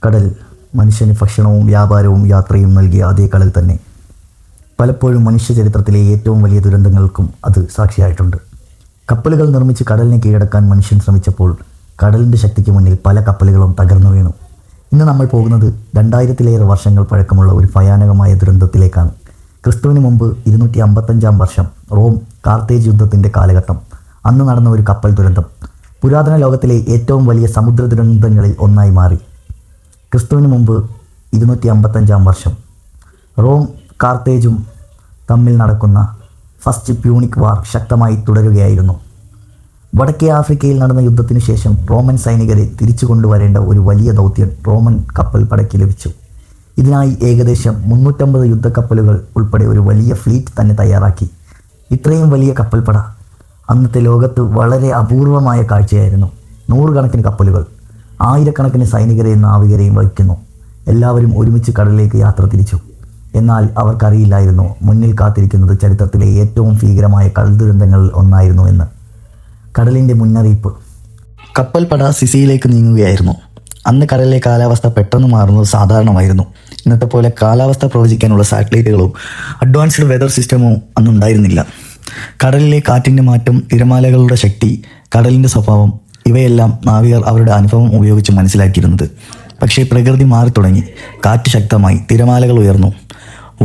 കടൽ മനുഷ്യന് ഭക്ഷണവും വ്യാപാരവും യാത്രയും നൽകിയ അതേ കടൽ തന്നെ പലപ്പോഴും മനുഷ്യ ചരിത്രത്തിലെ ഏറ്റവും വലിയ ദുരന്തങ്ങൾക്കും അത് സാക്ഷിയായിട്ടുണ്ട്. കപ്പലുകൾ നിർമ്മിച്ച് കടലിനെ കീഴടക്കാൻ മനുഷ്യൻ ശ്രമിച്ചപ്പോൾ കടലിൻ്റെ ശക്തിക്ക് മുന്നിൽ പല കപ്പലുകളും തകർന്നു വീണു. ഇന്ന് നമ്മൾ പോകുന്നത് 2000-ലേറെ വർഷങ്ങൾ പഴക്കമുള്ള ഒരു ഭയാനകമായ ദുരന്തത്തിലേക്കാണ്. ക്രിസ്തുവിന് മുമ്പ് 255 വർഷം, റോം കാർത്തേജ് യുദ്ധത്തിൻ്റെ കാലഘട്ടം. അന്ന് നടന്ന ഒരു കപ്പൽ ദുരന്തം പുരാതന ലോകത്തിലെ ഏറ്റവും വലിയ സമുദ്ര ദുരന്തങ്ങളിൽ ഒന്നായി മാറി. ക്രിസ്തുവിന് മുമ്പ് 255 വർഷം, റോം കാർത്തേജും തമ്മിൽ നടക്കുന്ന ഫസ്റ്റ് പ്യൂണിക് വാർ ശക്തമായി തുടരുകയായിരുന്നു. വടക്കേ ആഫ്രിക്കയിൽ നടന്ന യുദ്ധത്തിനു ശേഷം റോമൻ സൈനികരെ തിരിച്ചു കൊണ്ടുവരേണ്ട ഒരു വലിയ ദൗത്യം റോമൻ കപ്പൽ പടയ്ക്ക് ലഭിച്ചു. ഇതിനായി ഏകദേശം 350 യുദ്ധക്കപ്പലുകൾ ഉൾപ്പെടെ ഒരു വലിയ ഫ്ലീറ്റ് തന്നെ തയ്യാറാക്കി. ഇത്രയും വലിയ കപ്പൽപ്പട അന്നത്തെ ലോകത്ത് വളരെ അപൂർവമായ കാഴ്ചയായിരുന്നു. 100 കണക്കിന് കപ്പലുകൾ, ആയിരക്കണക്കിന് സൈനികരെയും നാവികരെയും വഹിക്കുന്നു. എല്ലാവരും ഒരുമിച്ച് കടലിലേക്ക് യാത്ര തിരിച്ചു. എന്നാൽ അവർക്കറിയില്ലായിരുന്നു മുന്നിൽ കാത്തിരിക്കുന്നത് ചരിത്രത്തിലെ ഏറ്റവും ഭീകരമായ കടൽ ദുരന്തങ്ങളിൽ ഒന്നായിരുന്നു എന്ന്. കടലിൻ്റെ മുന്നറിയിപ്പ്. കപ്പൽപ്പട സിസിയിലേക്ക് നീങ്ങുകയായിരുന്നു. അന്ന് കടലിലെ കാലാവസ്ഥ പെട്ടെന്ന് മാറുന്നത് സാധാരണമായിരുന്നു. ഇന്നത്തെ പോലെ കാലാവസ്ഥ പ്രവചിക്കാനുള്ള സാറ്റലൈറ്റുകളോ അഡ്വാൻസ്ഡ് വെതർ സിസ്റ്റമോ അന്നുണ്ടായിരുന്നില്ല. കടലിലെ കാറ്റിൻ്റെ മാറ്റം, തിരമാലകളുടെ ശക്തി, കടലിൻ്റെ സ്വഭാവം ഇവയെല്ലാം നാവികർ അവരുടെ അനുഭവം ഉപയോഗിച്ച് മനസ്സിലാക്കിയിരുന്നത്. പക്ഷേ പ്രകൃതി മാറി തുടങ്ങി. കാറ്റ് ശക്തമായി, തിരമാലകൾ ഉയർന്നു.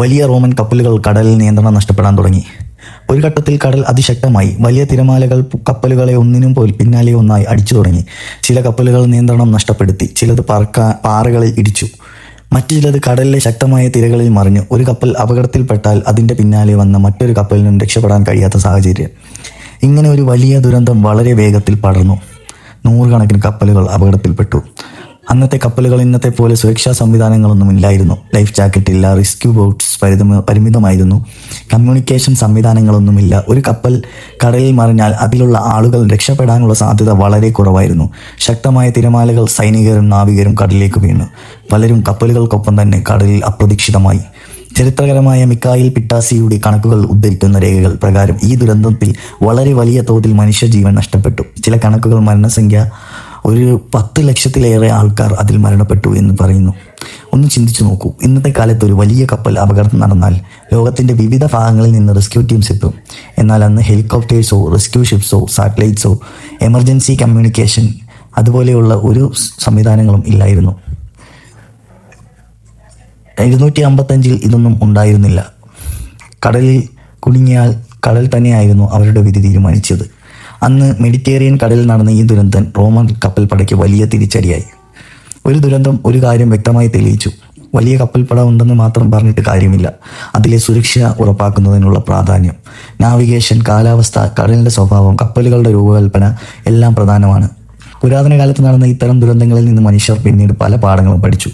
വലിയ റോമൻ കപ്പലുകൾ കടലിൽ നിയന്ത്രണം നഷ്ടപ്പെടാൻ തുടങ്ങി. ഒരു ഘട്ടത്തിൽ കടൽ അതിശക്തമായി. വലിയ തിരമാലകൾ കപ്പലുകളെ ഒന്നിനും പിന്നാലെ ഒന്നായി അടിച്ചു തുടങ്ങി. ചില കപ്പലുകൾ നിയന്ത്രണം നഷ്ടപ്പെടുത്തി, ചിലത് പാറകളിൽ ഇടിച്ചു, മറ്റു ചിലത് കടലിലെ ശക്തമായ തിരകളിൽ മറിഞ്ഞു. ഒരു കപ്പൽ അപകടത്തിൽപ്പെട്ടാൽ അതിൻ്റെ പിന്നാലെ വന്ന മറ്റൊരു കപ്പലിനും രക്ഷപ്പെടാൻ കഴിയാത്ത സാഹചര്യം. ഇങ്ങനെ ഒരു വലിയ ദുരന്തം വളരെ വേഗത്തിൽ പടർന്നു. 100 കണക്കിന് കപ്പലുകൾ അപകടത്തിൽപ്പെട്ടു. അന്നത്തെ കപ്പലുകൾ ഇന്നത്തെ പോലെ സുരക്ഷാ സംവിധാനങ്ങളൊന്നും ഇല്ലായിരുന്നു. ലൈഫ് ജാക്കറ്റ് ഇല്ല, റെസ്ക്യൂ ബോട്ട്സ് പരിമിതമായിരുന്നു, കമ്മ്യൂണിക്കേഷൻ സംവിധാനങ്ങളൊന്നുമില്ല. ഒരു കപ്പൽ കടലിൽ മറിഞ്ഞാൽ അതിലുള്ള ആളുകൾ രക്ഷപ്പെടാനുള്ള സാധ്യത വളരെ കുറവായിരുന്നു. ശക്തമായ തിരമാലകൾ സൈനികരും നാവികരും കടലിലേക്ക് വീണു. പലരും കപ്പലുകൾക്കൊപ്പം തന്നെ കടലിൽ അപ്രതീക്ഷിതമായി. ചരിത്രപരമായ മിക്കായിൽ പിട്ടാസിയുടെ കണക്കുകൾ ഉദ്ധരിക്കുന്ന രേഖകൾ പ്രകാരം ഈ ദുരന്തത്തിൽ വളരെ വലിയ തോതിൽ മനുഷ്യജീവൻ നഷ്ടപ്പെട്ടു. ചില കണക്കുകൾ മരണസംഖ്യ ഒരു 10 ലക്ഷത്തിലേറെ ആൾക്കാർ അതിൽ മരണപ്പെട്ടു എന്ന് പറയുന്നു. ഒന്ന് ചിന്തിച്ചു നോക്കൂ, ഇന്നത്തെ കാലത്ത് ഒരു വലിയ കപ്പൽ അപകടം നടന്നാൽ ലോകത്തിൻ്റെ വിവിധ ഭാഗങ്ങളിൽ നിന്ന് റെസ്ക്യൂ ടീംസ് എത്തും. എന്നാൽ അന്ന് ഹെലികോപ്റ്റേഴ്സോ റെസ്ക്യൂ ഷിപ്സോ സാറ്റലൈറ്റ്സോ എമർജൻസി കമ്മ്യൂണിക്കേഷൻ അതുപോലെയുള്ള ഒരു സംവിധാനങ്ങളും ഇല്ലായിരുന്നു. 255 ഇതൊന്നും ഉണ്ടായിരുന്നില്ല. കടലിൽ കുടുങ്ങിയാൽ കടൽ തന്നെയായിരുന്നു അവരുടെ വിധി തീരുമാനിച്ചത്. അന്ന് മെഡിറ്ററേനിയൻ കടലിൽ നടന്ന ഈ ദുരന്തം റോമൻ കപ്പൽപ്പടയ്ക്ക് വലിയ തിരിച്ചടിയായി. ഒരു ദുരന്തം ഒരു കാര്യം വ്യക്തമായി തെളിയിച്ചു: വലിയ കപ്പൽപ്പട ഉണ്ടെന്ന് മാത്രം പറഞ്ഞിട്ട് കാര്യമില്ല. അതിലെ സുരക്ഷ ഉറപ്പാക്കുന്നതിനുള്ള പ്രാധാന്യം, നാവിഗേഷൻ, കാലാവസ്ഥ, കടലിൻ്റെ സ്വഭാവം, കപ്പലുകളുടെ രൂപകൽപ്പന എല്ലാം പ്രധാനമാണ്. പുരാതന കാലത്ത് നടന്ന ഇത്തരം ദുരന്തങ്ങളിൽ നിന്ന് മനുഷ്യർ പിന്നീട് പല പാഠങ്ങളും പഠിച്ചു.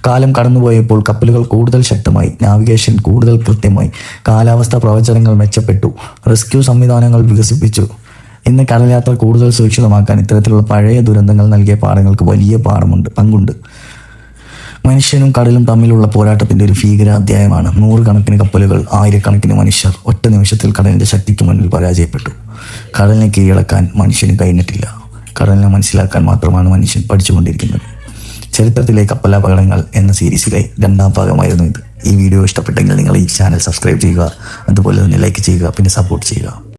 കാലം കടന്നുപോയപ്പോൾ കപ്പലുകൾ കൂടുതൽ ശക്തമായി, നാവിഗേഷൻ കൂടുതൽ കൃത്യമായി, കാലാവസ്ഥ പ്രവചനങ്ങൾ മെച്ചപ്പെട്ടു, റെസ്ക്യൂ സംവിധാനങ്ങൾ വികസിപ്പിച്ചു. ഇന്ന് കടൽ യാത്ര കൂടുതൽ സുരക്ഷിതമാക്കാൻ ഇത്തരത്തിലുള്ള പഴയ ദുരന്തങ്ങൾ നൽകിയ പാഠങ്ങൾക്ക് വലിയ പങ്കുണ്ട്. മനുഷ്യനും കടലും തമ്മിലുള്ള പോരാട്ടത്തിൻ്റെ ഒരു ഭീകരാധ്യായമാണ്. 100 കണക്കിന് കപ്പലുകൾ, ആയിരക്കണക്കിന് മനുഷ്യർ ഒറ്റ നിമിഷത്തിൽ കടലിൻ്റെ ശക്തിക്ക് മുന്നിൽ പരാജയപ്പെട്ടു. കടലിനെ കീഴടക്കാൻ മനുഷ്യന് കഴിഞ്ഞിട്ടില്ല. കടലിനെ മനസ്സിലാക്കാൻ മാത്രമാണ് മനുഷ്യൻ പഠിച്ചുകൊണ്ടിരിക്കുന്നത്. ചരിത്രത്തിലെ കപ്പലപകടങ്ങൾ എന്ന സീരീസിലെ 2ാം ഭാഗമായിരുന്നു ഇത്. ഈ വീഡിയോ ഇഷ്ടപ്പെട്ടെങ്കിൽ നിങ്ങൾ ഈ ചാനൽ സബ്സ്ക്രൈബ് ചെയ്യുക, അതുപോലെ തന്നെ ലൈക്ക് ചെയ്യുക, പിന്നെ സപ്പോർട്ട് ചെയ്യുക.